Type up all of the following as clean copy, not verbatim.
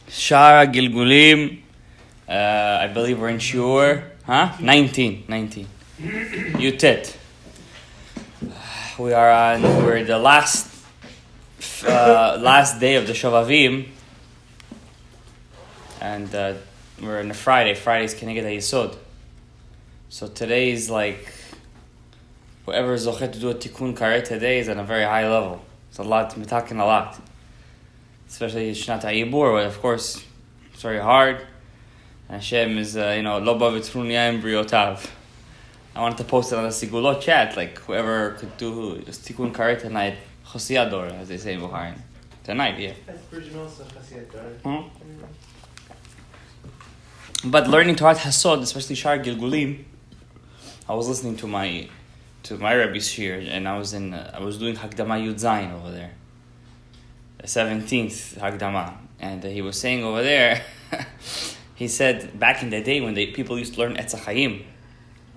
Shara Gilgulim. I believe we're in Shiur. 19. Yutet. We're the last day of the Shovavim. And we're on a Friday. Friday's Keneged HaYesod. So today is like, whoever is zochet to do a tikkun karet today is on a very high level. It's a lot, we're talking a lot. Especially Shnat HaYibur, where of course it's very hard. And Hashem is, lo bavitzrun yayim briotav. I wanted to post it on the Sigulot chat, like whoever could do just tikkun karet tonight, chosiyador, as they say in Bukhari. Tonight, yeah. But learning Torah Hasod, especially Shar Gilgulim, I was listening to my Rebbe's shir, and I was doing Hagdama Yud Zayin over there, the 17th Hagdama, and he was saying over there, he said back in the day when people used to learn Etz HaChaim,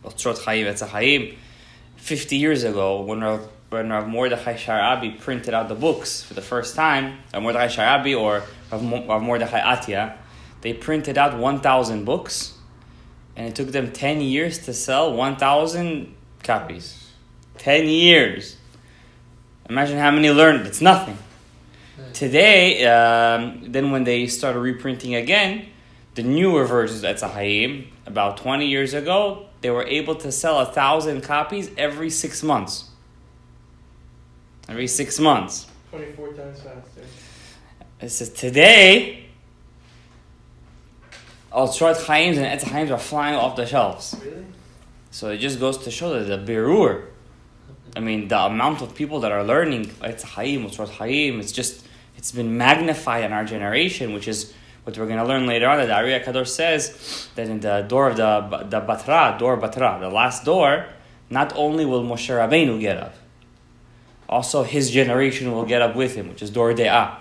Otzrot Chaim, Etz HaChaim, 50 years ago, when Rav Mordechai Sharabi printed out the books for the first time, Rav Mordechai Sharabi or Rav Mordechai Atya, they printed out 1,000 books, and it took them 10 years to sell 1,000 copies. 10 years. Imagine how many learned. It's nothing. Today, then when they started reprinting again, the newer versions of Etz HaChaim, about 20 years ago, they were able to sell 1,000 copies every 6 months. Every 6 months. 24 times faster. It says today, all short chaims and etz chaims are flying off the shelves. Really? So it just goes to show that the birur, I mean, the amount of people that are learning etz chaim, short chaim, it's been magnified in our generation, which is what we're going to learn later on. That the Ari HaKadosh says that in the door of the Batra, the last door, not only will Moshe Rabbeinu get up, also his generation will get up with him, which is Dor De'ah.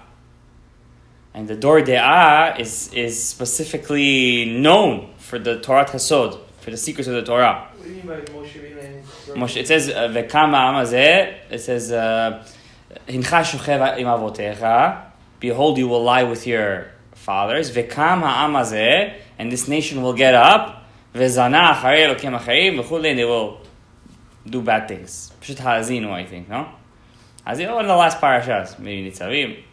And the Dor De'ah is specifically known for the Torah Hasod, for the secrets of the Torah. What do you mean by Moshe Rabbeinu? Moshe, it says, V'kama amazeh, it says, Hincha shochev im avotecha, behold, you will lie with your fathers, V'kam ha'amazeh, and this nation will get up, V'zana acharei elokim acharim, v'chule, and they will do bad things. Pshut ha'azinu, I think, no? Hazinu, one of the last parashas, maybe Nitzavim.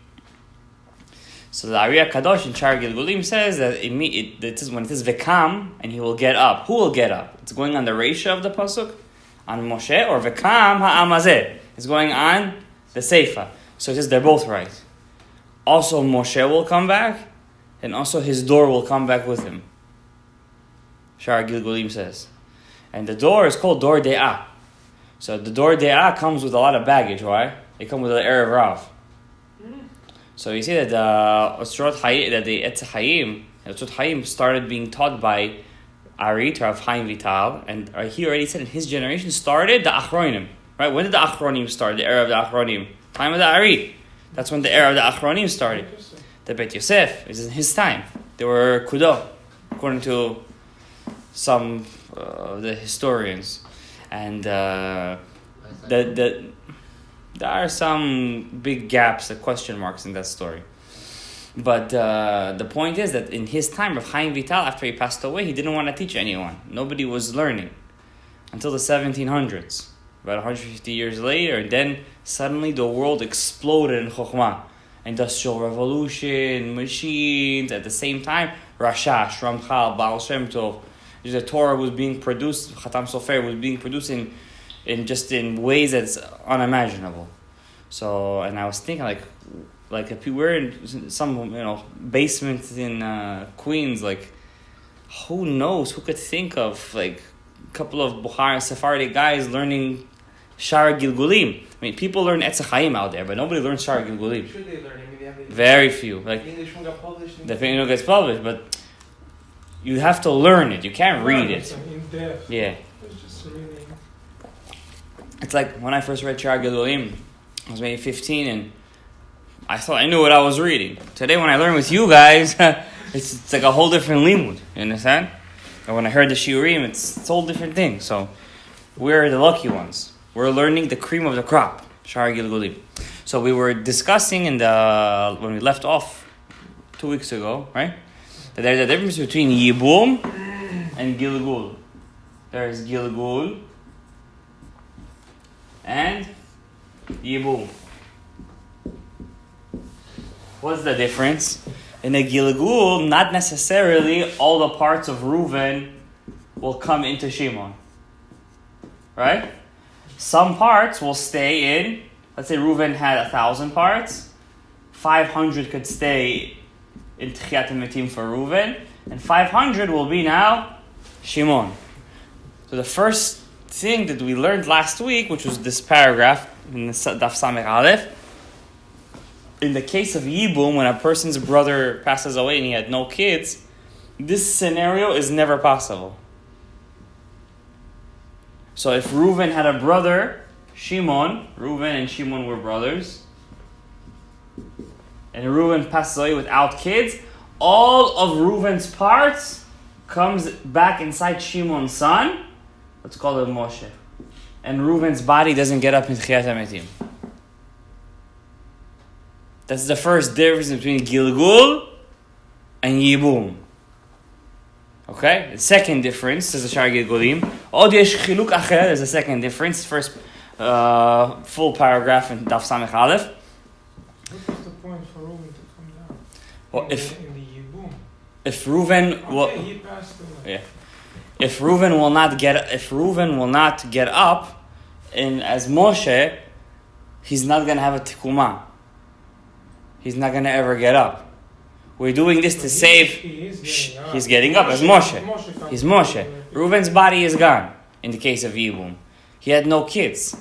So the Ari HaKadosh in Shar Gilgulim says that when it says Vekam, and he will get up. Who will get up? It's going on the Reisha of the Pasuk, on Moshe, or Vekam ha'amazeh. It's going on the Seifa. So it says they're both right. Also Moshe will come back, and also his door will come back with him. Shar Gilgulim says. And the door is called Dor De'ah. So the Dor De'ah comes with a lot of baggage, right? They come with an Erev Rav. So you see that the Etz HaChaim started being taught by Ari, Rav Chaim Vital, and he already said in his generation started the Achronim. Right? When did the Achronim start? The era of the Achronim. Time of the Ari. That's when the era of the Achronim started. The Bet Yosef is in his time. They were Kudo, according to some of the historians. And there are some big gaps, question marks in that story. But the point is that in his time, Rav Chaim Vital, after he passed away, he didn't want to teach anyone. Nobody was learning until the 1700s, about 150 years later. And then suddenly the world exploded in Chokhmah. Industrial revolution, machines, at the same time, Rashash, Ramchal, Baal Shem Tov. The Torah was being produced, Khatam Sofer was being produced in ways that's unimaginable. So, and I was thinking like if we were in some basement in Queens, like who knows, who could think of like a couple of Bukhari and Sephardi guys learning Shar Gilgulim. I mean, people learn Etz HaChaim out there, but nobody learns Shar Gilgulim. Should they learn? I mean, very few. Like the English one got published. The English gets published, but you have to learn it. You can't read it. Yeah. It's like when I first read Shar Gilgulim, I was maybe 15, and I thought I knew what I was reading. Today, when I learn with you guys, it's like a whole different limud. You understand? And when I heard the shiurim, it's a whole different thing. So we're the lucky ones. We're learning the cream of the crop, Shar Gilgulim. So we were discussing when we left off 2 weeks ago, right? That there's a difference between Yibum and Gilgul. There's Gilgul and Yibum. What's the difference? In a Gilgul, not necessarily all the parts of Reuven will come into Shimon. Right? Some parts will stay in, let's say Reuven had 1,000 parts, 500 could stay in Tchiyat HaMetim for Reuven, and 500 will be now Shimon. So the first thing that we learned last week, which was this paragraph in the Daf Samech Aleph, in the case of Yibum, when a person's brother passes away and he had no kids, this scenario is never possible. So if Reuven had a brother, Shimon, Reuven and Shimon were brothers, and Reuven passes away without kids, all of Reuven's parts comes back inside Shimon's son, let's call it Moshe. And Reuven's body doesn't get up in Tchiyat HaMetim. That's the first difference between Gilgul and Yibum. Okay? The second difference, says the Shar Gilgulim. Od yesh chiluk acher, there's a second difference. First full paragraph in Daf Samech Aleph. What was the point for Reuven to come down? Well, in the Yibum. If Reuven Okay, he passed away. yeah. If Reuven will not get up in as Moshe, he's not gonna have a tikuma. He's not gonna ever get up. We're doing this to save. He's getting up as Moshe. He's Moshe. Reuven's body is gone. In the case of Yibum, he had no kids.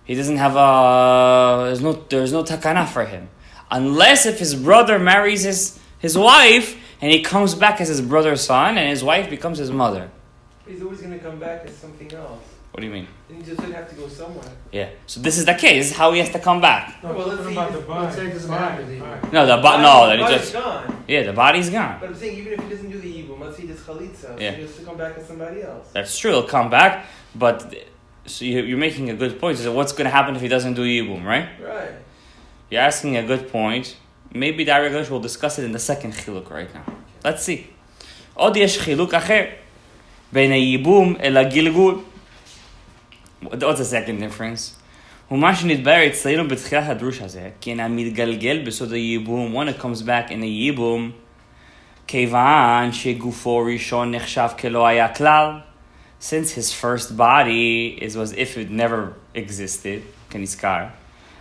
He doesn't have there's no takana for him, unless if his brother marries his wife and he comes back as his brother's son and his wife becomes his mother. He's always going to come back as something else. What do you mean? Then he just would have to go somewhere. Yeah. So this is the case. This is how he has to come back. No, Well, let's see. about the body. Let's say it doesn't happen. No, then he body's just gone. the body's gone. But I'm saying, even if he doesn't do the Yibum, let's say he does Chalitza, Yeah. so he has to come back as somebody else. That's true. He'll come back, but so you're making a good point. So what's going to happen if he doesn't do Yibum, right? Right. You're asking a good point. Maybe the English will discuss it in the second chiluk right now. Let's see. עוד יש חילוק אחר בין הייבום אל הגלגול. What's the second difference? ומה שנתבהר אצלנו בתחילת הדרוש הזה, כי המתגלגל בסוד הייבום, when it comes back in הייבום, כיוון שגופו ראשון נחשב כלא היה כלל, since his first body was as if it never existed, כנזכר,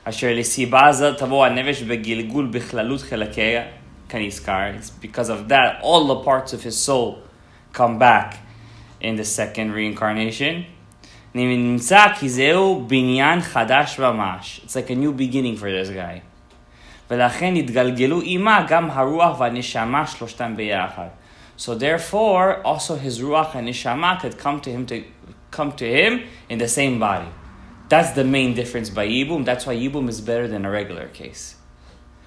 אשר לסיבה זו תבוא הנפש בגלגול בכללות חלקיה, כנזכר, it's because of that, all the parts of his soul come back in the second reincarnation. נמצא כי זהו בניין חדש ממש. It's like a new beginning for this guy. ולכן התגלגלו עימה גם הרוח והנשמה שלושתם ביחד. So therefore, also his ruach and neshama could come to him in the same body. That's the main difference by Yibum. That's why Yibum is better than a regular case.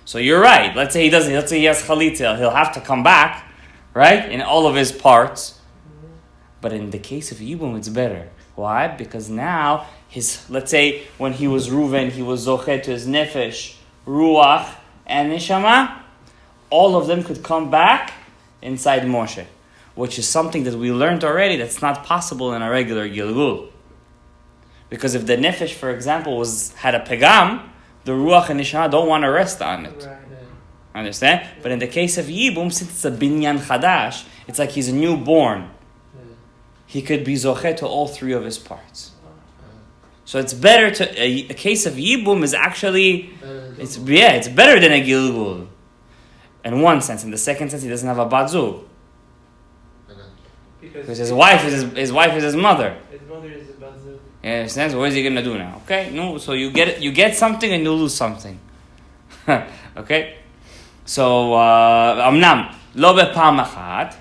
So you're right. Let's say he has chalitza. He'll have to come back, right? In all of his parts. But in the case of Yibum, it's better. Why? Because now, let's say when he was Reuven, he was zochet to his nefesh, ruach, and neshama. All of them could come back inside Moshe, which is something that we learned already that's not possible in a regular Gilgul. Because if the nefesh, for example, had a pegam, the ruach and neshama don't want to rest on it. Right. Understand? But in the case of Yibum, since it's a binyan chadash, it's like he's a newborn. He could be zocheh to all three of his parts. So it's better a case of Yibum is actually, it's better than a Gilgul. In one sense. In the second sense, he doesn't have a bat-zug. Because his wife is his mother. His mother is a bazoo. You understand? So what is he going to do now? Okay? No, so you get something and you lose something. Okay? So, amnam, lo bepam achat.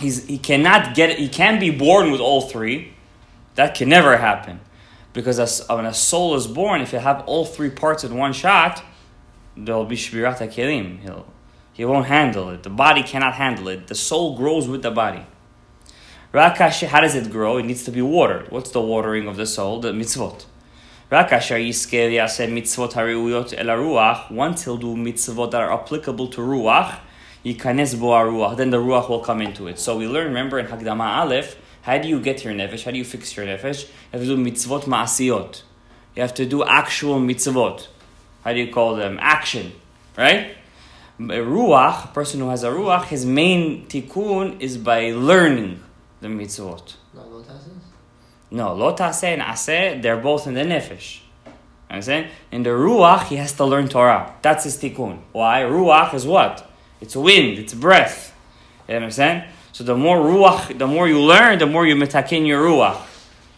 He can't be born with all three. That can never happen. Because when a soul is born, if you have all three parts in one shot, there'll be shbirat hakelim. He won't handle it. The body cannot handle it. The soul grows with the body. How does it grow? It needs to be watered. What's the watering of the soul? The mitzvot. Once he'll do mitzvot that are applicable to ruach, Yikanes bo haruach, then the ruach will come into it. So we learn, remember in Hagdama Aleph, how do you get your nefesh? How do you fix your nefesh? You have to do mitzvot ma'asiyot. You have to do actual mitzvot. How do you call them? Action, right? Ruach, a person who has a ruach, his main tikkun is by learning the mitzvot. No, lo taseh and aseh, they're both in the nefesh. Understand? In the ruach, he has to learn Torah. That's his tikkun. Why? Ruach is what? It's wind, it's breath. You understand? So the more ruach, the more you learn, the more you metakin your ruach.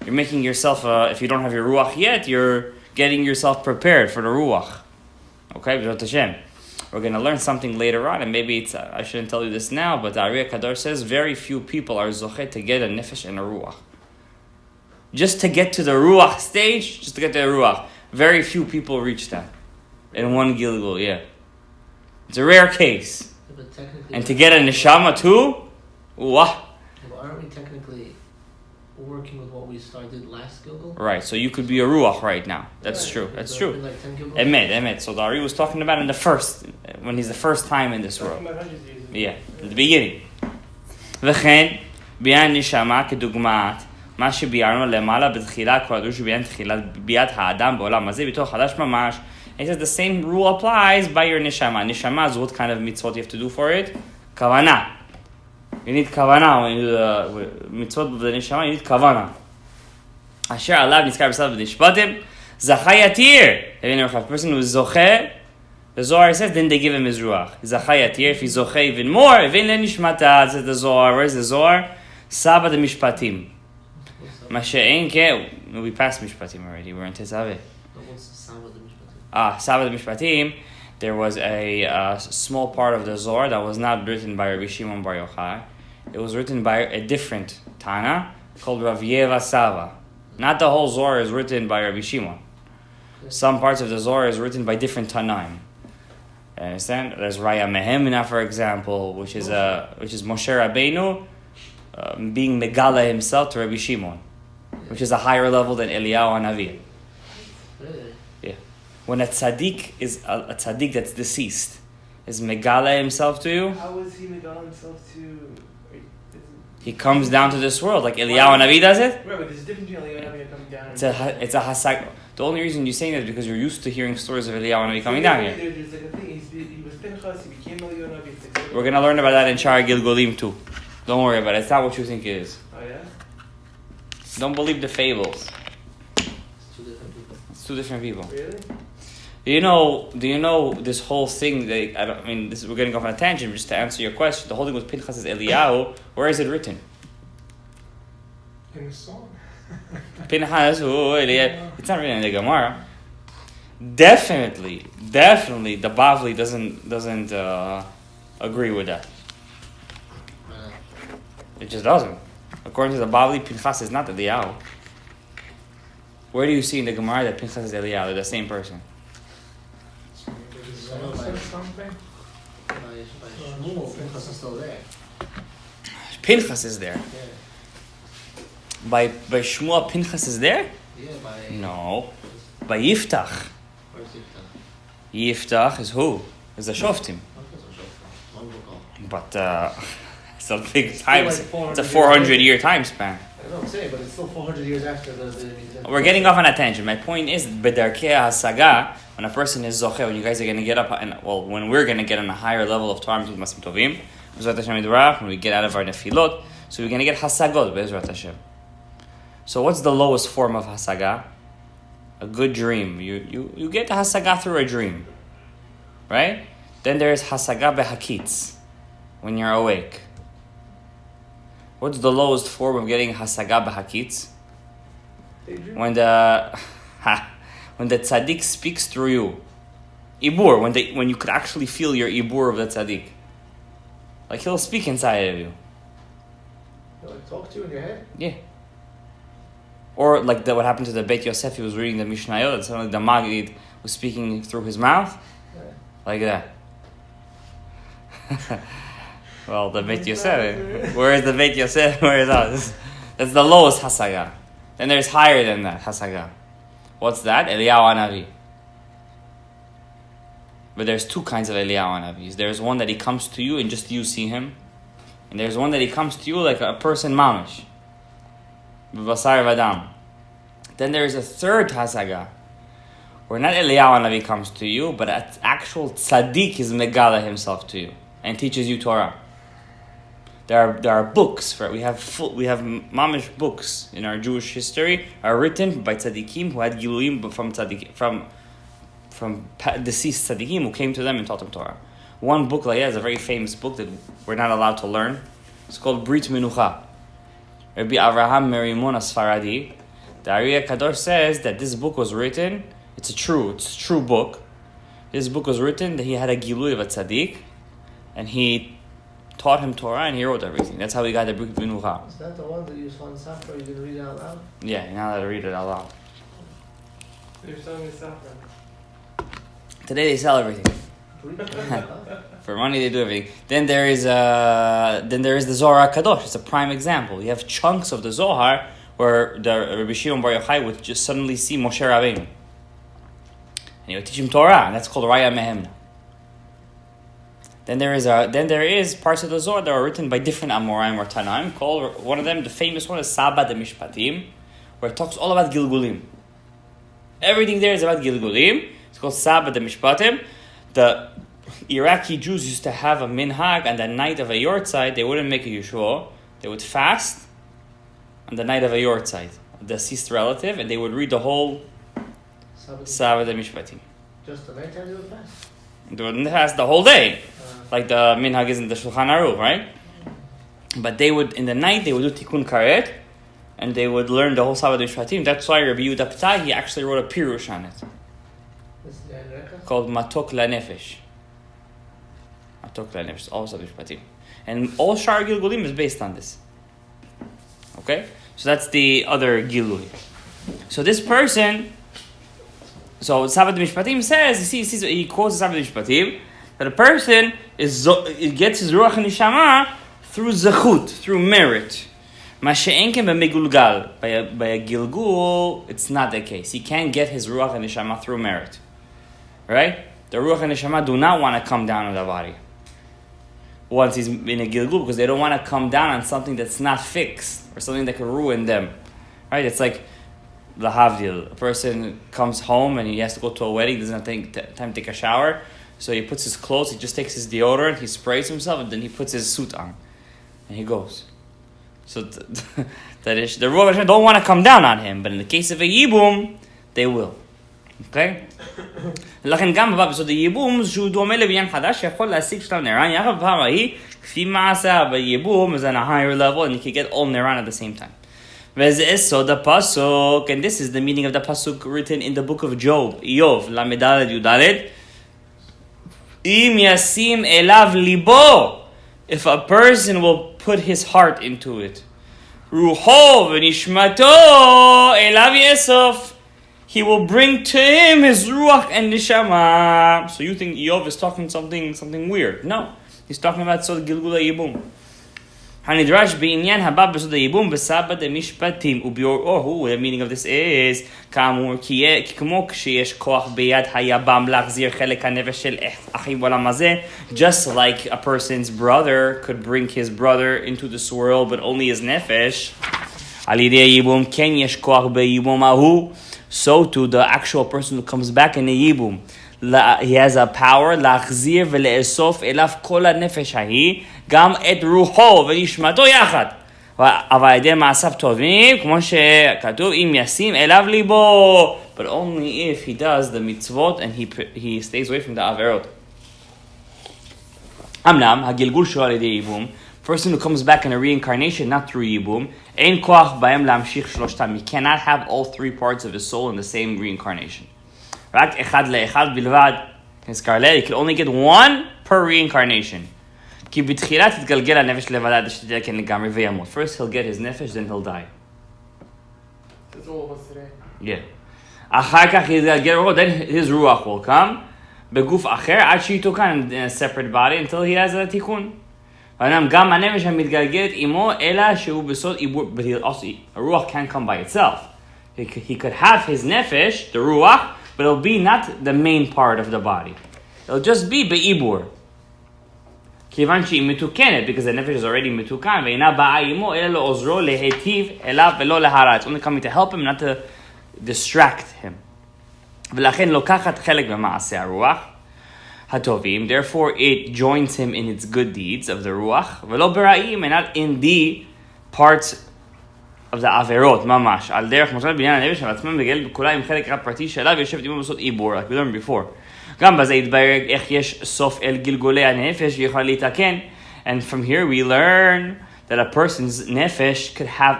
You're making yourself, if you don't have your ruach yet, you're getting yourself prepared for the ruach. Okay, B'ezrat Hashem. We're going to learn something later on, and maybe it's, I shouldn't tell you this now, but the Ari Kadosh says very few people are zochet to get a nefesh and a ruach. Just to get to the ruach stage, just to get to the ruach, very few people reach that. In one Gilgul, yeah. It's a rare case. Yeah, and to get a neshama too, wah. But aren't we technically working with what we started last Gilgul? Right, so you could be a ruach right now. That's true. That's true. Like 10 Gilgul? Emet. So the Ari was talking about in the first, when he's the first time in this world. Yeah, in the beginning. וכן, ביאן נשמה כדוגמת מה שביארנו למעלה בתחילה, כבר דרוש ביאן תחילת ביאת האדם בעולם הזה, בתוך חדש ממש. He says the same rule applies by your neshama. Neshama is what kind of mitzvot you have to do for it? Kavanah. You need kavanah when you do the mitzvot of the neshama. You need kavanah. Asher alav nizkar b'sav b'nishpatim zachai yatir. If a person who is zocheh, the Zohar says, then they give him his ruach. Zachai yatir. If he's zocheh even more, even le nishmata, says the Zohar. Where's the Zohar? Saba de mishpatim. Mashe'en ke. We passed mishpatim already. We're in Tetzaveh. What's the Saba de Mishpatim? Saba de Mishpatim, there was a small part of the Zohar that was not written by Rabbi Shimon Bar Yochai. It was written by a different Tana called Rav Yeva Sava. Not the whole Zohar is written by Rabbi Shimon. Some parts of the Zohar is written by different Tanaim. Understand? There's Raya Mehemna, for example, which is Moshe Rabbeinu being Megala himself to Rabbi Shimon, which is a higher level than Eliyahu Hanavi. Really? Yeah. When a tzaddik is a tzaddik that's deceased, is Megala himself to you? How is he Megala himself to? He comes down to this world like Eliyahu Hanavi does it. Right, but there's a difference between Eliyahu Hanavi coming down. It's a hasag. The only reason you're saying that is because you're used to hearing stories of Eliyahu Hanavi coming down here. There's like a thing. He was Pinchas. He became Eliyahu Hanavi. We're gonna learn about that in Shara Gilgolim too. Don't worry about it. It's not what you think it is. Oh yeah. Don't believe the fables. It's two different people. It's two different people. Really? Do you know this whole thing that we're getting off on a tangent just to answer your question. The whole thing with Pinchas is Eliyahu. Where is it written? In the song. Pinchas, it's not written in the Gemara. Definitely, the Bavli doesn't agree with that. It just doesn't. According to the Bavli, Pinchas is not Eliyahu. Where do you see in the Gemara that Pinchas is Eliyahu? They're the same person. Said something. By Shmuel, Pinchas is still there. Pinchas is there. Yeah. By Shmuel, Pinchas is there? Yeah, by... No. By Yiftach. Where's Yiftach? Yiftach is who? Is the Shoftim. But it's a big time. It's a 400-year time span. I don't know what I'm saying, but it's still 400 years after the We're getting off on a tangent. My point is, B'darkei hasaga, when a person is zocheh, when you guys are going to get up, when we're going to get on a higher level of Torah with Masim Tovim, B'ezrat Hashem Yidbarach, when we get out of our nefilot, so we're going to get hasagot, B'ezrat Hashem. So what's the lowest form of hasaga? A good dream. You get the hasaga through a dream, right? Then there's hasaga behakitz, when you're awake. What's the lowest form of getting hasaga behakitz? When the tzaddik speaks through you. Ibur, when you could actually feel your ibur of the tzaddik. Like he'll speak inside of you. He'll talk to you in your head? Yeah. Or like what happened to the Beit Yosef, he was reading the Mishnayot, and suddenly the Magid was speaking through his mouth. Yeah. Like that. Well, the Beit Yosef. Where is the Beit Yosef? Where is us? That's the lowest hasaga. Then there's higher than that hasaga. What's that? Eliyahu Hanavi. But there's two kinds of Eliyahu Hanabis. There's one that he comes to you and just you see him. And there's one that he comes to you like a person mamish. B'basar v'adam. Then there is a third hasaga, where not Eliyahu Hanavi comes to you, but an actual tzaddik is megala himself to you and teaches you Torah. There are books we have mamish books in our Jewish history are written by tzaddikim who had giluim from deceased tzaddikim who came to them and taught them Torah. One book like that is a very famous book that we're not allowed to learn. It's called Brit Menucha. Rabbi Avraham Merimon Asfaradi, the Ari Kadosh says that this book was written. It's a true book. This book was written that he had a gilui of a tzaddik, and he taught him Torah and he wrote everything. That's how he got the Brit Menucha. Is that the one that you saw in Safra? You can read it out loud? Yeah, you're not allowed to read it out loud. They're selling the saffron. Today they sell everything. For money they do everything. Then there is the Zohar Kadosh. It's a prime example. You have chunks of the Zohar where the Rabbi Shimon Bar Yochai would just suddenly see Moshe Rabbeinu, and he would teach him Torah, and that's called Raya Mehemna. Then there is parts of the Zohar that are written by different Amoraim or Tanaim. Called one of them, the famous one, is Saba de Mishpatim, where it talks all about Gilgulim. Everything there is about Gilgulim. It's called Saba de Mishpatim. The Iraqi Jews used to have a minhag on the night of a yortzeit. They wouldn't make a yeshua. They would fast on the night of a yortzeit, the deceased relative, and they would read the whole Saba de Mishpatim. Just the night time they would fast? They wouldn't fast the whole day. Like the minhag is in the Shulchan Aruch, right? But they would, in the night, they would do Tikkun Karet, and they would learn the whole Saba de Mishpatim. That's why Rabbi Yehuda Ptai, he actually wrote a pirush on it. This is the Enreka? Called Matok LaNefesh. Matok LaNefesh, all Saba de Mishpatim. And all Shar Gilgulim is based on this. Okay? So that's the other Gilui. So this person, so Saba de Mishpatim says, he quotes Saba de Mishpatim, that a person gets his Ruach and Neshama through Zechut, through merit. Masha'enken b'megulgal. By a Gilgul, it's not the case. He can't get his Ruach and Neshama through merit. Right? The Ruach and Neshama do not want to come down on the body once he's in a Gilgul, because they don't want to come down on something that's not fixed or something that could ruin them. Right? It's like the Havdil. A person comes home and he has to go to a wedding, doesn't have time to take a shower, so he puts his clothes, he just takes his deodorant, he sprays himself, and then he puts his suit on and he goes. So that is, the Ruach Hashem don't want to come down on him, but in the case of a Yibum, they will. Okay? לכן גם בסוד הייבום שהוא דומה לבניין חדש שיכול להשיג שלב נרן יחד בפעם ההיא כפי מעשה בייבום is on a higher level and you can get all נרן at the same time. וזה סוד הפסוק, and this is the meaning of the pasuk written in the book of Job, Iyov, למדלת יודלת, אם ישים אליו ליבו, if a person will put his heart into it, רוחו ונשמתו אליו יאסוף, he will bring to him his ruach and neshama. So you think Eov is talking something weird? No, he's talking about Sod Gilgul HaYibum. Hanidrash b'inyan haba b'Sod HaYibum b'Saba de Mishpatim u'bi'or'ohu. The meaning of this is כאמור כי כמו כשיש כוח ביד היבם להחזיר חלק הנפש של אחיו בעולם הזה, just like a person's brother could bring his brother into this world but only his nefesh, על ידי הייבום כן יש כוח בייבום ההוא. So to the actual person who comes back in a yibum, he has a power להחזיר ולאסוף אליו כל הנפש ההיא, גם את רוחו ונשמתו יחד. אבל על ידי מעשיו טובים, כמו שכתוב, אם ישים אליו ליבו. But only if he does the mitzvot and he stays away from the averot. אמנם, הגלגול שלו על ידי ייבום, person who comes back in a reincarnation, not through Yibum, ein koach b'hem lamshich shloshtam. He cannot have all three parts of his soul in the same reincarnation. Rak echad le'echad bilvad. He can only get one per reincarnation. Ki b'tchilat titgalgel ha'nefesh levada d'sheteken legamri v'yamot. First he'll get his nefesh, then he'll die. That's all of us today. Yeah. Achar kach yitgalgel ruach, then his ruach will come. Beguf acher ad she'yitukan, in a separate body until he has a tikkun. גם הנפש המתגלגלת עמו, אלא שהוא בסוד עיבור, but a ruach can't come by itself. He could have his nefesh, the ruach, but it'll be not the main part of the body. It'll just be be'ibur. כיוון שהיא מתוקנת, because the nefesh is already מתוקן, ואינה באה עמו, אלא לעוזרו להיטיב אליו ולא להרע. It's only coming to help him, not to distract him. ולכן לוקחת חלק במעשה הרוח הטובים, therefore it joins him in its good deeds of the ruach, ולא ברעים, and not in the parts of the עבירות, ממש. על דרך מושלת בעניין הנפש, על עצמם מגלת בכולה עם חלק רב פרטי שלה, ויושבת עמו לעשות עיבור, like we learned before. גם בזה יתברר איך יש סוף אל גלגולי הנפש ויכולה להתקן. And from here we learn that a person's nefesh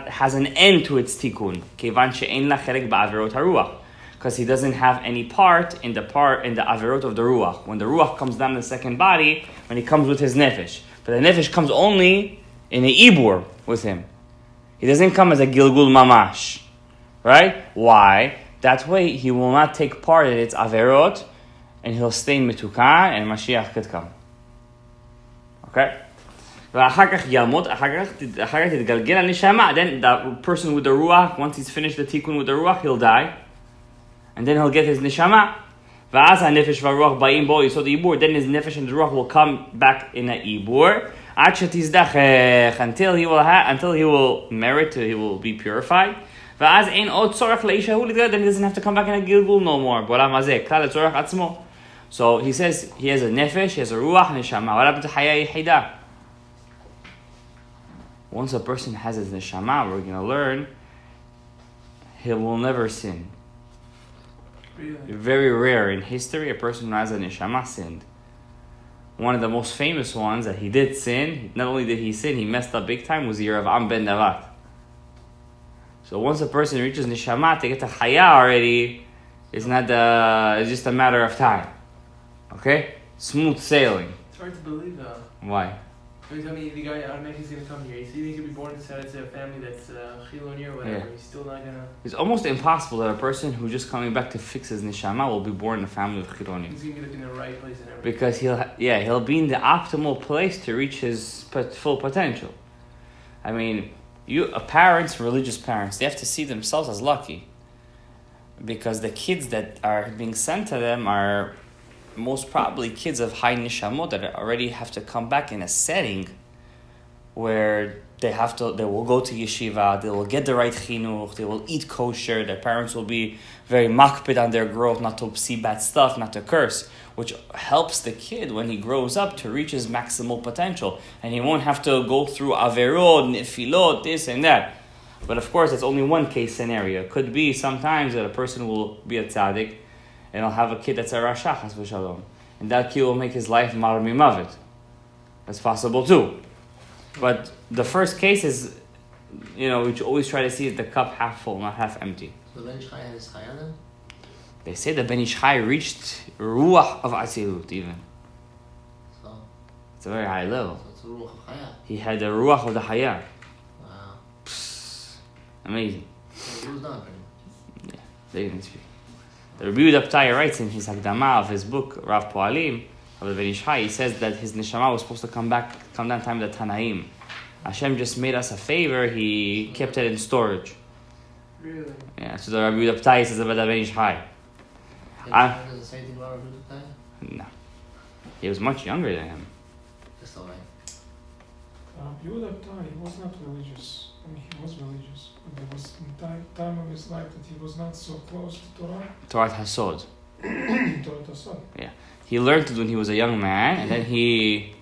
has an end to its tikkun. כיוון שאין לה חלק בעבירות הרוח. Because he doesn't have any part in the averot of the ruach. When the ruach comes down the second body, when he comes with his nefesh. But the nefesh comes only in a ibur with him. He doesn't come as a gilgul mamash. Right? Why? That way he will not take part in its averot, and he'll stay in Metukan, and Mashiach could come. Okay? ואחר כך ימות, אחר כך תתגלגל הנשמה. Then the person with the ruach, once he's finished the tikkun with the ruach, he'll die. And then he'll get his neshama. ואז הנפש והרוח באים בו יסוד עיבור. Then his nefesh and the ruach will come back in a עיבור. עד שתזדחך, until he will merit, he will be purified. ואז אין עוד צורך לאיש ההוא להתגלגל. Then he doesn't have to come back in a גלגול no more. בעולם הזה, כלל לצורך עצמו. So he says he has a nefesh, he has a ruach, neshama. what happened to Haya Yehida? Once a person has his neshama, we're going to learn, he will never sin. Really? Very rare in history, a person who has a neshama sinned. One of the most famous ones that he did sin, not only did he sin, he messed up big time, was Yerav'am ben Navat. So once a person reaches neshama, to get to Haya already, it's just a matter of time. Okay? Smooth sailing. It's hard to believe though. Why? Every time the guy automatically is going to come here, he's either going to be born inside a family that's Chiloni or whatever. Yeah. He's still not going to... It's almost impossible that a person who's just coming back to fix his neshama will be born in a family of Chironi. He's going to be in the right place and everything. Because he'll be in the optimal place to reach his full potential. I mean, religious parents, they have to see themselves as lucky. Because the kids that are being sent to them are most probably kids of high nishamot that already have to come back in a setting where they will go to yeshiva, they will get the right chinuch, they will eat kosher, their parents will be very makpid on their growth, not to see bad stuff, not to curse, which helps the kid when he grows up to reach his maximal potential. And he won't have to go through averot, nefilot, this and that. But of course, it's only one case scenario. It could be sometimes that a person will be a tzaddik and he'll have a kid that's a rasha, chas v'shalom. And that kid will make his life mar mimavet. That's possible too. But the first case is, we always try to see the cup half full, not half empty. So Ben Ish Chai had his Chaya then? They say that Ben Ish Chai reached ruach of Atzilut even. So It's a very high level. it's a Ruach of Chaya. He had the ruach of the Haya. Wow. Amazing. So it was done pretty much. Yeah, they didn't speak. The Rabbi Yehuda Ptai writes in his Hakdama of his book, Rav Poalim, of the Ben Ish Chai, he says that his neshama was supposed to come down time the Tanaim. Hashem just made us a favor, he kept it in storage. Really? Yeah, so the Rabbi Yehuda Ptai says about the Ben Ish Chai. Does it say anything about Rabbi Yehuda? No. He was much younger than him. That's all right. Yehuda Ptai, he was not religious. I mean, he was religious. But there was a time of his life that he was not so close to Torah. Torah Hasod. Torah Tassad. Yeah. He learned it when he was a young man, and then he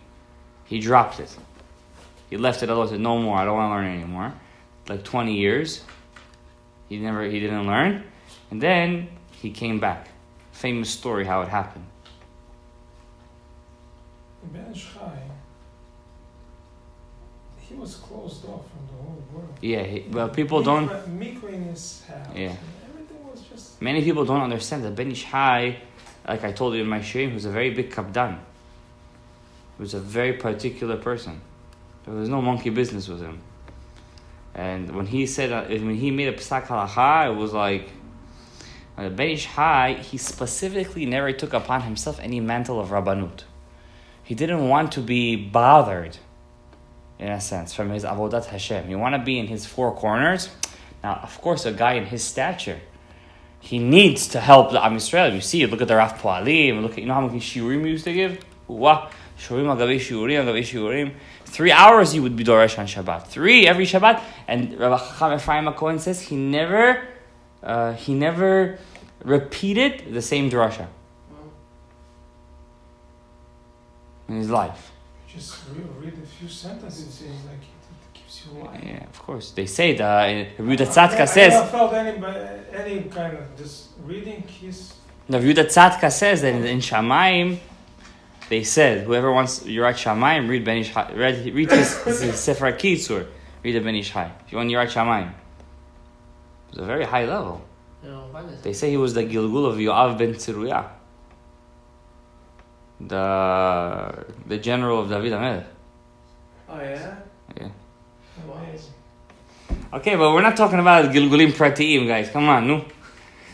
dropped it. He left it alone, said, no more, I don't want to learn anymore. Like 20 years. He didn't learn. And then he came back. Famous story how it happened. Ben Ish Chai, he was closed off from the whole world. Yeah, people don't... Mikveh in his house. Yeah. Everything was just... Many people don't understand that Ben Ish Chai, like I told you in my shirim, was a very big kapdan. He was a very particular person. There was no monkey business with him. And when he made a psak halacha, it was like, Ben Ish Chai, he specifically never took upon himself any mantle of rabbanut. He didn't want to be bothered, in a sense, from his avodat Hashem. He wanted to be in his four corners. Now, of course, a guy in his stature, he needs to help the Am Yisrael. You see, look at the Raf Poalim, look at, you know how many shiurim he used to give? Wow, shiurim agavi shiurim. 3 hours he would be Doresh on Shabbat. 3 every Shabbat. And Rabbi Chacham Ephraim HaKohen says he never repeated the same drasha in his life. Just read a few sentences, it's like it keeps you alive. Yeah, of course. They say that Yehuda Tzadka says. I never felt any kind of just reading his. Now, Yehuda Tzadka says that in Shamayim, they said whoever wants Yirat Shamayim, read Ben Ish Chai. Read his Sefer Kitzur. Read the Ben Ish Chai. If you want Yirat Shamayim, it's a very high level. They say he was the Gilgul of Yoav ben Tziruyah, the general of David HaMelech. Oh yeah? Yeah. Amazing. Okay, but we're not talking about Gilgulim Prati'im, guys. Come on, no.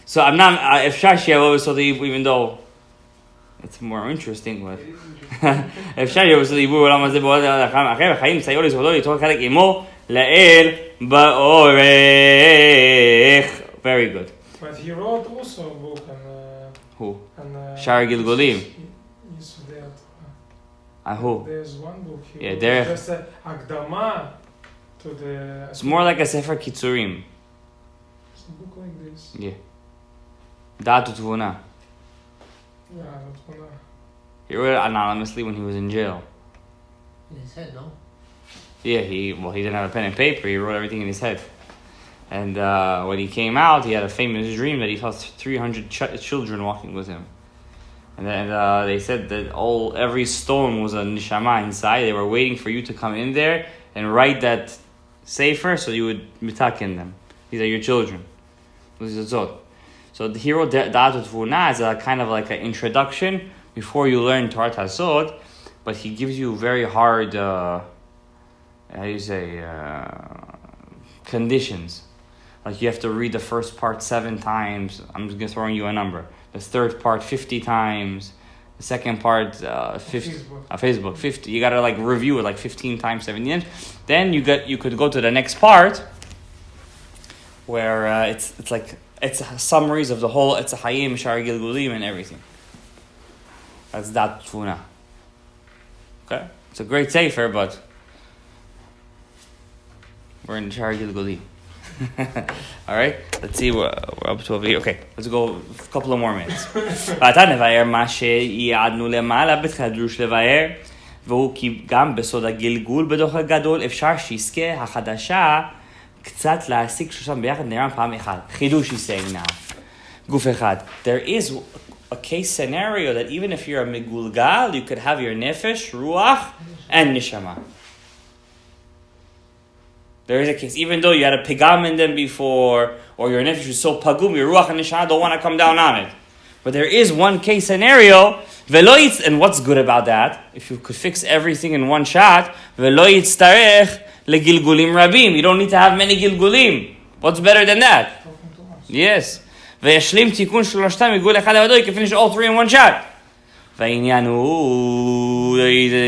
So I'm not. If Shashi always saw the even though it's more interesting, but if Shashi always saw the Ibu Olam Hazeh Bo'ad Adacham Acher Chaim Tzayol Yisvodol Yitorah Chalek Imo La'el Ba'orech. Very good. But he wrote also a book on. Who? On Shar Gilgulim. Who? There's one book. He Yeah, wrote there. just a Akdama to the. It's more like a Sefer Kitzurim. It's a book like this. Yeah. Da'at U'Tvuna. Yeah, that's one. He wrote it anonymously when he was in jail. In his head, no? Yeah, he didn't have a pen and paper. He wrote everything in his head. And when he came out, he had a famous dream that he saw 300 children walking with him. And then they said that every stone was a neshama inside. They were waiting for you to come in there and write that sefer so you would mitaken them. These are your children. So the hero Da'at U'Tvuna is a kind of like an introduction before you learn Torah Tasod, but he gives you very hard, conditions. Like you have to read the first part 7 times. I'm just throwing you a number. The third part 50 times. The second part 50. Facebook 50. You gotta like review it like 15 times, 17 times. Then you could go to the next part where it's summaries of the whole. It's a Hayim, Shar Gilgulim, and everything. That's Da'at U'Tvuna. Okay, it's a great sefer, but we're in Shar Gilgulim. All right, let's see we're up to over here. Okay, let's go a couple of more minutes. ועתה נבהר מה שיעדנו למעלה בתחילת דרוש לבהר, והוא כי גם בסוד הגלגול בדוח הגדול אפשר שיזכה החדשה קצת להשיג שלושתם ביחד נראה פעם אחד. חידוש is saying now. גוף אחד. There is a case scenario that even if you're a megulgal, you could have your nefesh, ruach, and neshama. There is a case, even though you had a pigam in them before, or your nefesh is so pagum, your ruach and neshama don't want to come down on it. But there is one case scenario, and what's good about that? If you could fix everything in one shot, velo yitztarech legilgulim rabim. You don't need to have many gilgulim. What's better than that? Yes. V'yashlim tikun shlashtam yigul echad avado. You can finish all 3 in one shot. והעניין הוא,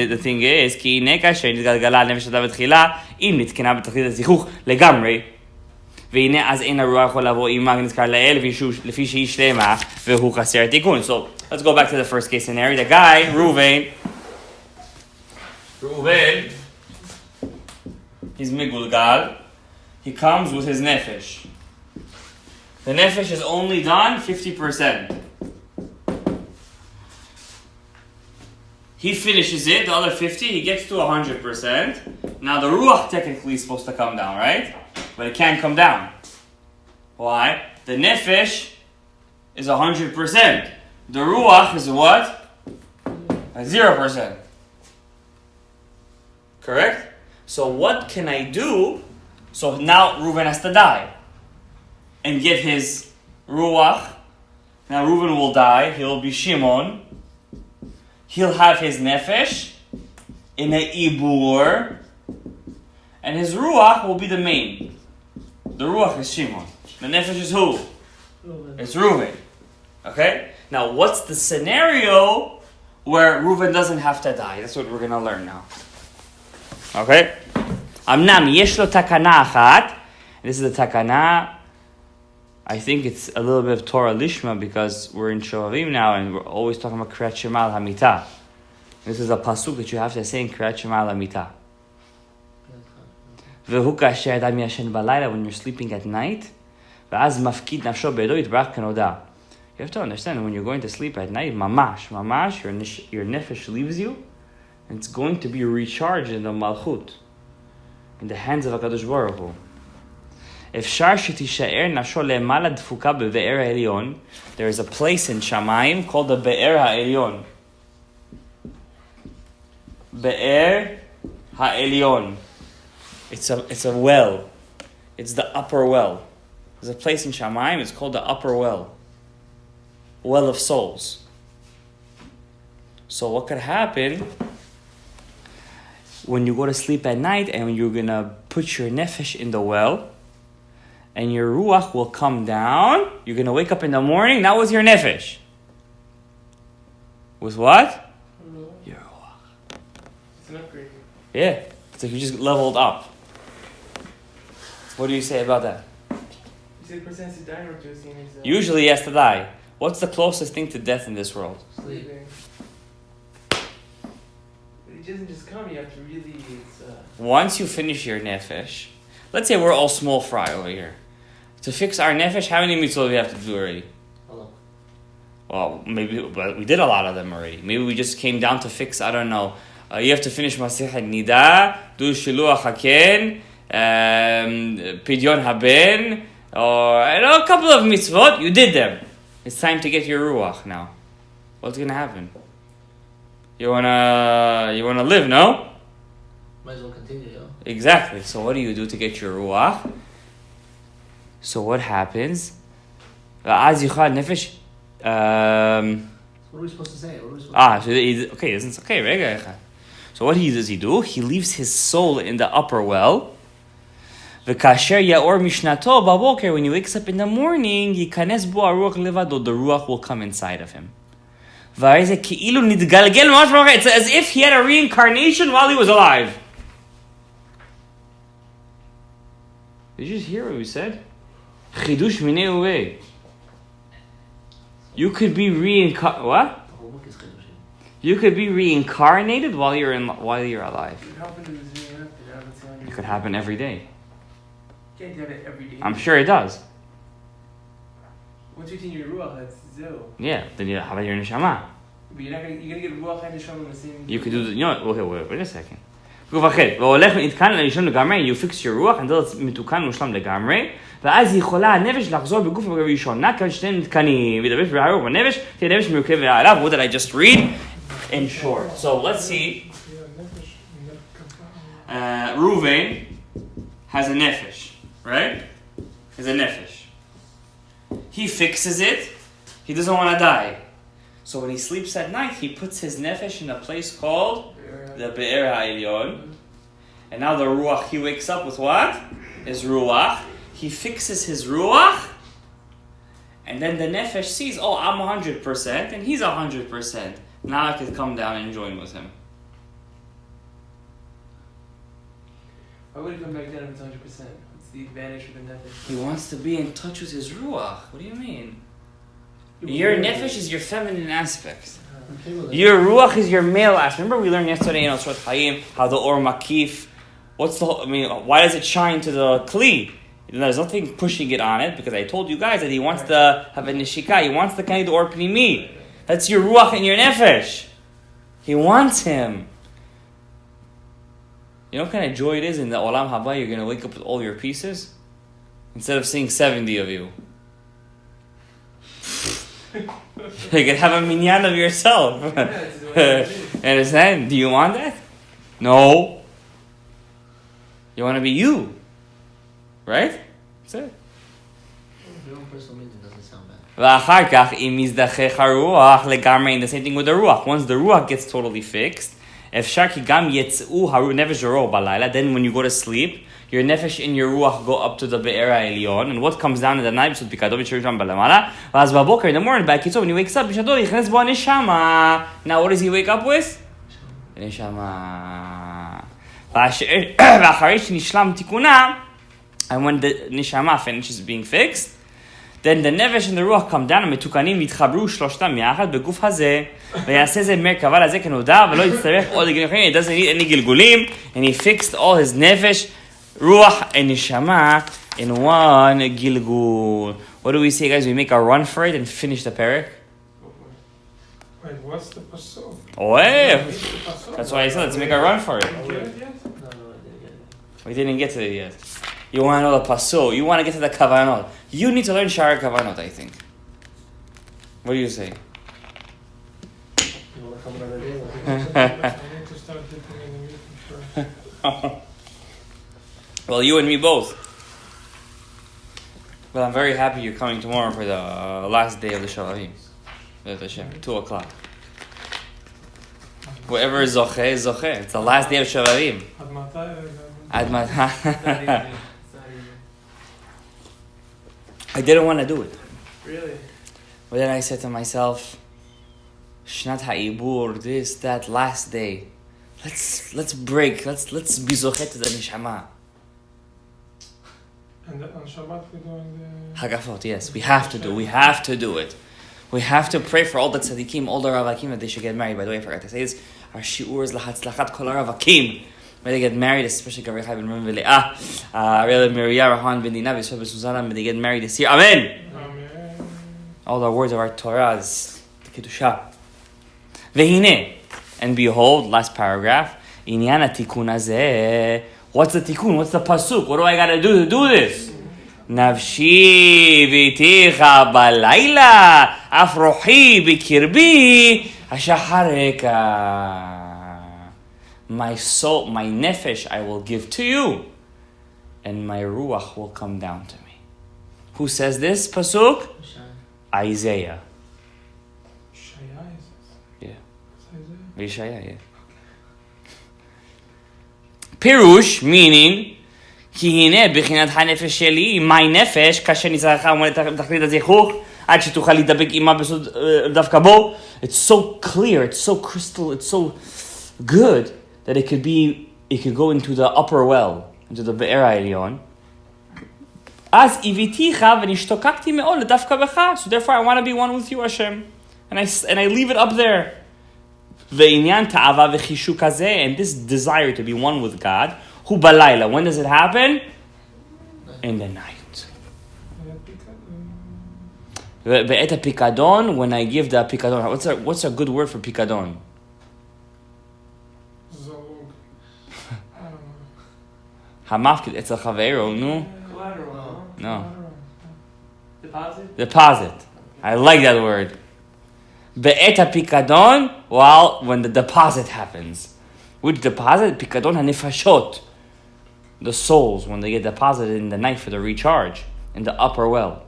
the thing is, כי הנה כאשר נתגלגלה על נפש אדם בתחילה, אם נתקנה בתחתית הזיכוך לגמרי, והנה אז אין הרוח יכול לבוא עמה נזכר לאל, לפי שהיא שלמה, והוא חסר תיקון. So, let's go back to the first case scenario. The guy, Reuven, he's migulgal, he comes with his nefesh. The nefesh is only done 50%. He finishes it, the other 50, he gets to 100%. Now the ruach technically is supposed to come down, right? But it can't come down. Why? The nefesh is 100%. The ruach is what? 0%. Correct? So what can I do? So now Reuven has to die and get his ruach. Now Reuven will die, he'll be Shimon. He'll have his nefesh in a ibur, and his ruach will be the main. The ruach is Shimon. The nefesh is who? Reuven. It's Reuven. Okay? Now, what's the scenario where Reuven doesn't have to die? That's what we're going to learn now. Okay? אמנם יש לו תקנה אחת, this is the takana I think it's a little bit of Torah Lishma because we're in Shovavim now and we're always talking about Kriyat Shema al Hamita. This is a pasuk that you have to say in Kriyat Shema al Hamita. V'hu kasher adam yashen balayla, when you're sleeping at night. V'az mafkid nafsho be'edo yitbarach kanoda. You have to understand, when you're going to sleep at night, mamash, your nefesh leaves you, and it's going to be recharged in the malchut, in the hands of HaKadosh Baruch Hu. Efshar shetishaer nafsho le'mala dfuka be'er ha'elyon. There is a place in Shamayim called the Be'er ha'elyon. Be'er ha'elyon. It's a well. It's the upper well. There's a place in Shamayim, it's called the upper well. Well of souls. So what could happen when you go to sleep at night and you're going to put your nefesh in the well and your ruach will come down, you're going to wake up in the morning, now with your nefesh. With what? Your ruach. It's an upgrade. Yeah, it's like you just leveled up. What do you say about that? You said the person has to die or just seeing his... Usually he has to die. What's the closest thing to death in this world? Sleep. It doesn't just come, you have to really... Once you finish your nefesh, let's say we're all small fry over here. To fix our nefesh, how many mitzvot do we have to do already? Hello. Well, maybe but we did a lot of them already. Maybe we just came down to fix, I don't know. You have to finish Masechet Nida, do Shiluach HaKen, Pidyon Haben, or a couple of mitzvot. You did them. It's time to get your ruach now. What's gonna happen? You wanna live, no? Might as well continue, yo. Exactly. So what do you do to get your ruach? So what happens? Az yichad nefesh. What are we supposed to say? Okay, rega. So what does he do? He leaves his soul in the upper well. V'kasher yaor mishnato baboker, when he wakes up in the morning, yikanes bo haruach levado, the ruach will come inside of him. It's as if he had a reincarnation while he was alive. Did you just hear what we said? Chidush minei uvei. You could be what? You could be reincarnated while you're alive. It could happen every day. You can't have it every day. I'm sure it does. Once you take your ruach, that's zero. Yeah, then how about your neshama? But you're gonna get ruach and neshama in the same... You could do the, wait a second. You fix your ruach until it's מתוקן מושלם לגמרי, ואז יכולה הנפש לחזור בגוף הראשונה, כיוון שתיהן מתקנים, וידבש בהרוח בנפש, תהיה נפש מורכב ועליו. What did I just read? In short. So let's see. Reuven has a nefesh, right? Has a nefesh. He fixes it. He doesn't want to die. So when he sleeps at night, he puts his nefesh in a place called the Be'er ha'elyon. And now the ruach, he wakes up with what? His ruach. He fixes his ruach. And then the nefesh sees, oh, I'm 100% and he's 100%. Now I could come down and join with him. Why would he come back down if it's 100%? What's the advantage for the nefesh? He wants to be in touch with his ruach. What do you mean? Your nefesh is your feminine aspect. Your ruach is your male aspect. Remember we learned yesterday in Osrat Chaim how the or makif, why does it shine to the kli? There's nothing pushing it on it, because I told you guys that he wants to have a nishika, he wants to kind of the or pnimi. That's your ruach and your nefesh. He wants him. You know what kind of joy it is in the olam haba? You're going to wake up with all your pieces instead of seeing 70 of you. You can have a minyan of yourself. Understand? Do you want that? No. You want to be you. Right? That's it. Your own personal meaning doesn't sound bad. And the same thing with the ruach. Once the ruach gets totally fixed, then when you go to sleep, your nefesh and your ruach go up to the Be'er ha'elyon, and what comes down in the night, in the morning, when he wakes up, now what does he wake up with? Neshama. And when the neshama finishes being fixed, Then the nefesh and the ruach come down, המתוקנים יתחברו שלושתם יחד בגוף הזה, ויעשה זה מרכבה לזה כנודע, ולא יצטרך עוד גלגולים. He doesn't need any גלגולים, and he fixed all his nefesh, ruach, and neshama in one gilgul. What do we say, guys? We make a run for it and finish the parak? Wait, what's the pasuk? Oh, that's why I said let's make a run for it. No, I didn't get it. We didn't get to it yet. You want to know the pasuk. You want to get to the kavanot. You need to learn Shara Kavanot, I think. What do you say? You want to come another day? I need to start dipping in the meeting first. Well, you and me both. Well, I'm very happy you're coming tomorrow for the last day of the Shalavim. 2:00. Whoever is Zoche is Zoche. It's the last day of Shalavim. Ad matai? I didn't want to do it. Really? But then I said to myself, Shnat ha'ibur, this, that, last day. Let's break. Let's be Zoche to the Neshama. And on Shabbat we're doing the... Hagafot, yes. We have to do it. We have to pray for all the tzaddikim, all the ravakim, that they should get married. By the way, I forgot to say this. Our shiur is lahatzlachat kol ravakim. When they get married, especially Gavri Chai ben Ram V'Leah, Ariel Miriah, Rahan ben Dina, Yisrael ben Susanna, when they get married this year. Amen! Amen. All the words of our Torah is the Kedusha. Vehine. And behold, last paragraph. Inyan ha-tikun hazeh. What's the tikkun? What's the pasuk? What do I gotta do to do this? Nafshi v'ticha balayla af rohi b'kirbi ashahareka. My soul, my nefesh, I will give to you, and my ruach will come down to me. Who says this pasuk? Isaiah. Shaya is Yeah. this? Isaiah? Yeshaya, yeah. Pirush, meaning, כי הנה בחינת הנפש שלי, my נפש, כאשר נצטרכה לתכלית הזיכוך, עד שתוכל להידבק עמה בסוד דווקא בו. It's so clear, it's so crystal, it's so good, that it could go into the upper well, into the באר העליון. אז איביתיך ונשתוקקתי מאוד לדווקא בך, so therefore I want to be one with you, Hashem. And I leave it up there. ועניין תאווה וחישוק הזה, and this desire to be one with God, הוא בלילה. When does it happen? In the night. ואת הפיקדון, when I give the פיקדון. What's a good word for פיקדון? Zalug. I don't know. המפקיד אצל חברו, נו? Collateral. No. Deposit? Deposit. I like that word. בעת הפיקדון, when the deposit happens. Which deposit? פיקדון הנפשות. The souls, when they get deposited in the night for the recharge, in the upper well.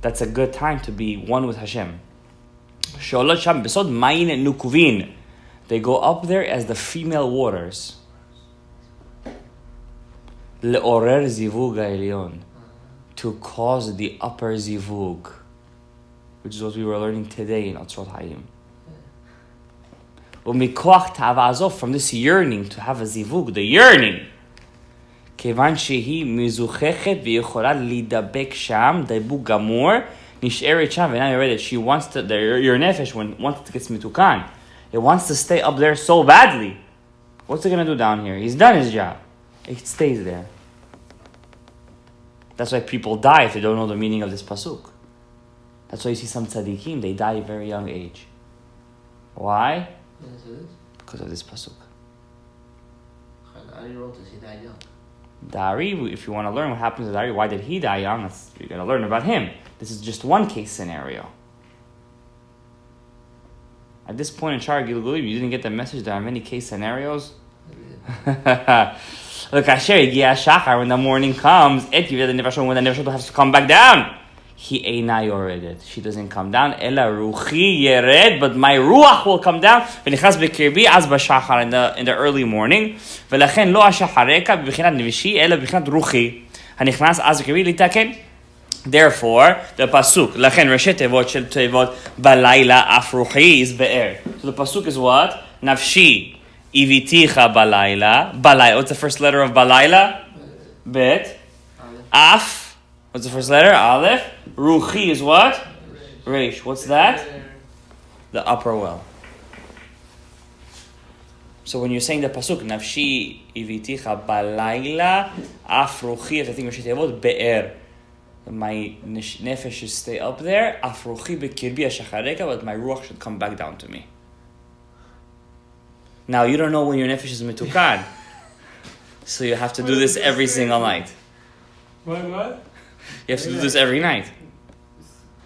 That's a good time to be one with Hashem. שעולות שם בסוד מים נוקבין. They go up there as the female waters. לעורר זיווג העליון. To cause the upper zivug, which is what we were learning today in Otzrot Hayim. ומכוח תאווה הזו, from this yearning to have a zivug, the yearning, כיוון שהיא מזוכחת ויכולה להידבק שם, דיבוק גמור, נשארת שם ואינה יורדת. She wants to, your nefesh, once it gets מתוקן, it wants to stay up there so badly. What's it going to do down here? He's done his job. It stays there. That's why people die if they don't know the meaning of this pasuk. That's why you see some tzaddikim, they die at a very young age. Why? Yes, it is. Because of this pasuk. Ari wrote this, he died young. Dari, if you want to learn what happens to Dari, why did he die young? You're going to learn about him. This is just one case scenario. At this point in Shara Gilgulim, you didn't get the message there are many case scenarios. Look, Asher Igia Shachar, when the morning comes, when the Nefashot has to come back down. He eina yoredet. She doesn't come down. Ela ruchi yered, but my ruach will come down. V'nichas b'kirbi az b'shachar in the early morning. V'lachen lo ashahareka b'bichinat nevishi ela b'bichinat ruchi. Hanichnas az b'kirbi litaken. Therefore, the pasuk lachen reshet tevot shel tevot balayla af ruchi is be'er. So the pasuk is what? Nafshi iviticha balayla. Balayla. What's the first letter of balayla? Bet. Af. What's the first letter? Aleph. Ruchi is what? Reish. What's that? The upper well. So when you're saying the pasuk, nafshi iviticha balayla, af ruchi, if I think Rashi Tevot, be'er. My nefesh should stay up there, af ruchi bekirbi ashachareka, but my ruach should come back down to me. Now, you don't know when your nefesh is mitukan. So you have to do this every single night. What? You have to do this every night.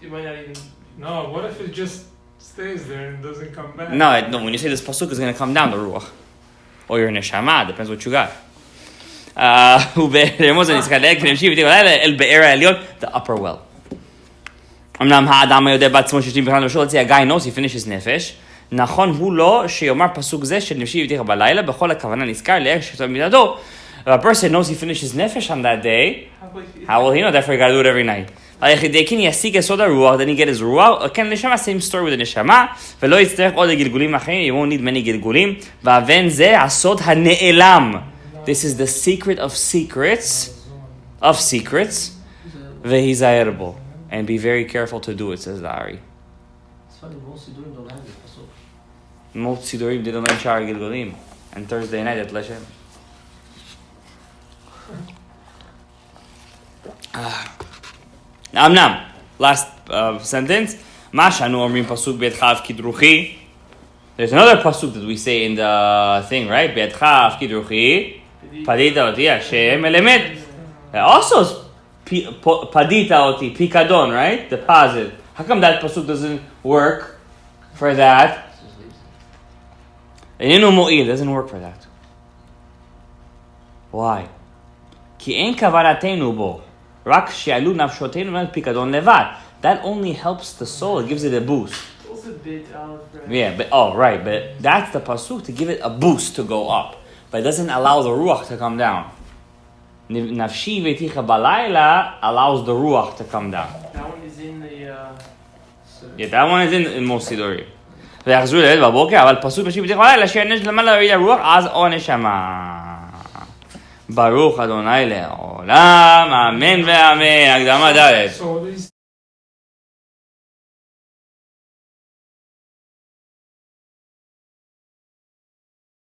You might not even. No, what if it just stays there and doesn't come back? No, when you say this pasuk, it's going to come down, the ruach. Or your neshama, depends what you got. The upper well. Let's say a guy knows he finishes nefesh. נכון הוא לו שיאמר פסוק זה של נפשי הבטיחה בלילה בכל הכוונה נזכר לאיך שטוב מדדו. If a person knows he finishes nefesh on that day, how will he know? Therefore, you got to do it every night. Then he get his ruach. Again, neshama, same story with the neshama. ולא יצטרך עוד גלגולים אחרים, you won't need many גלגולים. והבן זה הסוד הנעלם. This is the secret of secrets, והיזהר בו. And be very careful to do it, says the Ari. It's funny, most Sidurim don't have this pasuk. Most Sidurim didn't learn Shari Gilgulim. And Thursday night at Leshem. Amnam. Last sentence. Mashanu omrim pasuk be'etcha avkid ruchi. There's another pasuk that we say in the thing, right? Be'etcha avkid ruchi. Padita oti Hashem elemet. Also is padita oti, pikadon, right? Deposit. How come that pasuk doesn't work for that? Inenu mo'il doesn't work for that. Why? Ki ein kavanatenu bo. Rak she'alu nafshotenu not pikadon levad. That only helps the soul. It gives it a boost. It's also a bit out. Yeah, but right. But that's the pasuk to give it a boost to go up. But it doesn't allow the ruach to come down. Nafshi v'ticha balayla allows the ruach to come down. That one is in the. Yeah, that one is in most sidurim. ויחזרו לילד בבוקר, אבל פסוק בשביל בטיח בלילה, שיענש למעלה להביא לרוח, אז או נשמה. ברוך אדוני לעולם, אמן ואמן. הקדמה ד'.